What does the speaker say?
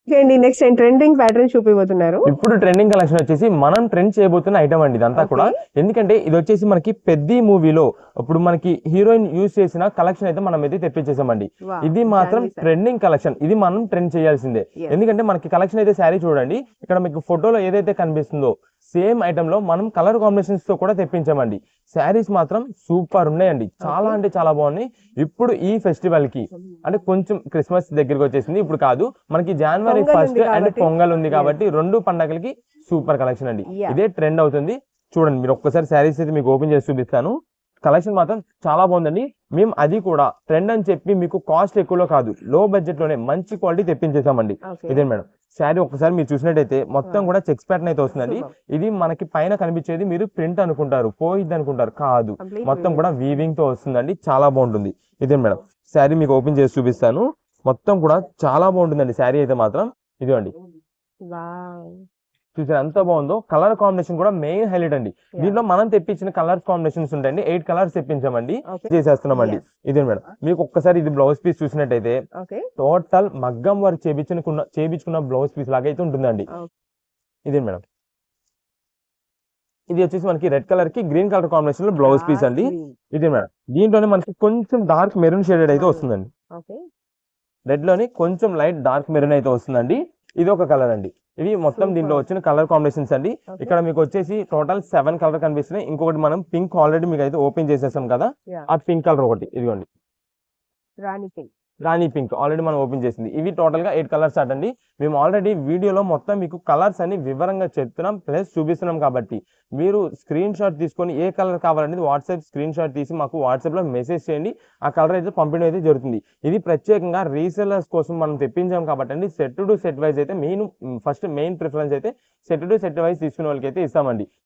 ఏంటి next trending pattern చూపిపోతున్నారు. ఇప్పుడు trending collection వచ్చేసి మనం ట్రెండ్ చేయబోతున్న ఐటమ్ అండి ఇదంతా కూడా. ఎందుకంటే ఇది వచ్చేసి మనకి పెద్ద మూవీలో ఇప్పుడు మనకి హీరోయిన్ యూజ్ చేసిన కలెక్షన్ అయితే మనం అయితే తెప్పించేసామండి. ఇది మాత్రం ట్రెండింగ్ కలెక్షన్, ఇది మనం ట్రెండ్ చేయాల్సిందే. ఎందుకంటే మనకి కలెక్షన్ అయితే శారీ చూడండి, ఇక్కడ మీకు ఫోటోలో ఏదైతే కనిపిస్తుందో సేమ్ ఐటమ్ లో మనం కలర్ కాంబినేషన్స్ తో కూడా తెప్పించామండి. శారీస్ మాత్రం సూపర్ ఉన్నాయండి, చాలా అంటే చాలా బాగున్నాయి. ఇప్పుడు ఈ ఫెస్టివల్ కి అంటే కొంచెం క్రిస్మస్ దగ్గరికి వచ్చేసింది, ఇప్పుడు కాదు మనకి జనవరి 1st అండ్ పొంగల్ ఉంది కాబట్టి రెండు పండగలకి సూపర్ కలెక్షన్ అండి. ఇదే ట్రెండ్ అవుతుంది. చూడండి మీరు ఒక్కసారి శారీస్ అయితే మీకు ఓపెన్ చేసి చూపిస్తాను. కలెక్షన్ మాత్రం చాలా బాగుందండి. మేము అది కూడా ట్రెండ్ అని చెప్పి మీకు కాస్ట్ ఎక్కువలో కాదు, లో బడ్జెట్ లోనే మంచి క్వాలిటీ తెప్పించేసామండి. ఇదే మేడం శారీ ఒక్కసారి మీరు చూసినట్టయితే మొత్తం కూడా చెక్స్ ప్యాటర్న్ అయితే వస్తుందండి. ఇది మనకి పైన కనిపించేది మీరు ప్రింట్ అనుకుంటారు, పోయిద్ది అనుకుంటారు, కాదు మొత్తం కూడా వీవింగ్ తో వస్తుందండి, చాలా బాగుంటుంది. ఇదే మేడం శారీ మీకు ఓపెన్ చేసి చూపిస్తాను. మొత్తం కూడా చాలా బాగుంటుందండి శారీ అయితే మాత్రం. ఇదిగోండి చూసారు ఎంత బాగుందో. కలర్ కాంబినేషన్ కూడా మెయిన్ హైలైట్ అండి. దీంట్లో మనం తెప్పించిన కలర్ కాంబినేషన్స్ ఉంటాయండి, 8 కలర్స్ తెప్పించామండి, చేసేస్తున్నామండి. ఇదే మేడం మీకు ఒక్కసారి ఇది బ్లౌజ్ పీస్ చూసినట్టయితే టోటల్ మగ్గం వర్క్ చేపించుకున్న బ్లౌజ్ పీస్ లాగా అయితే ఉంటుందండి. ఇదే మేడం ఇది వచ్చేసి మనకి రెడ్ కలర్ కి గ్రీన్ కలర్ కాంబినేషన్ లో బ్లౌజ్ పీస్ అండి. ఇదే మేడం దీంట్లోనే మనకి కొంచెం డార్క్ మెరూన్ షేడెడ్ అయితే వస్తుందండి. రెడ్ లోని కొంచెం లైట్ డార్క్ మెరూన్ అయితే వస్తుందండి. ఇది ఒక కలర్ అండి. ఇవి మొత్తం దీంట్లో వచ్చిన కలర్ కాంబినేషన్స్ అండి. ఇక్కడ మీకు వచ్చేసి టోటల్ 7 కలర్ కనిపిస్తున్నాయి. ఇంకొకటి మనం పింక్ ఆల్రెడీ మీకు అయితే ఓపెన్ చేసేసాం కదా, ఆ పింక్ కలర్ ఒకటి ఇదిగోండి రాణి పింక్ ఆల్రెడీ మనం ఓపెన్ చేసింది. ఇవి టోటల్ గా 8 కలర్స్ అండి. మేము ఆల్రెడీ వీడియోలో మొత్తం మీకు కలర్స్ అని వివరంగా చెప్తున్నాం ప్లస్ చూపిస్తున్నాం కాబట్టి మీరు స్క్రీన్ షాట్ తీసుకొని ఏ కలర్ కావాలనేది వాట్సాప్ స్క్రీన్ షాట్ తీసి మాకు వాట్సాప్ లో మెసేజ్ చేయండి, ఆ కలర్ అయితే పంపిణీ అయితే జరుగుతుంది. ఇది ప్రత్యేకంగా రీసెలర్స్ కోసం మనం తెప్పించాం కాబట్టి అండి. సెట్ టు సెట్ వైజ్ అయితే ఫస్ట్ మెయిన్ ప్రిఫరెన్స్ అయితే సెట్ టు సెట్ వైజ్ తీసుకునే వాళ్ళకి అయితే ఇస్తామండి.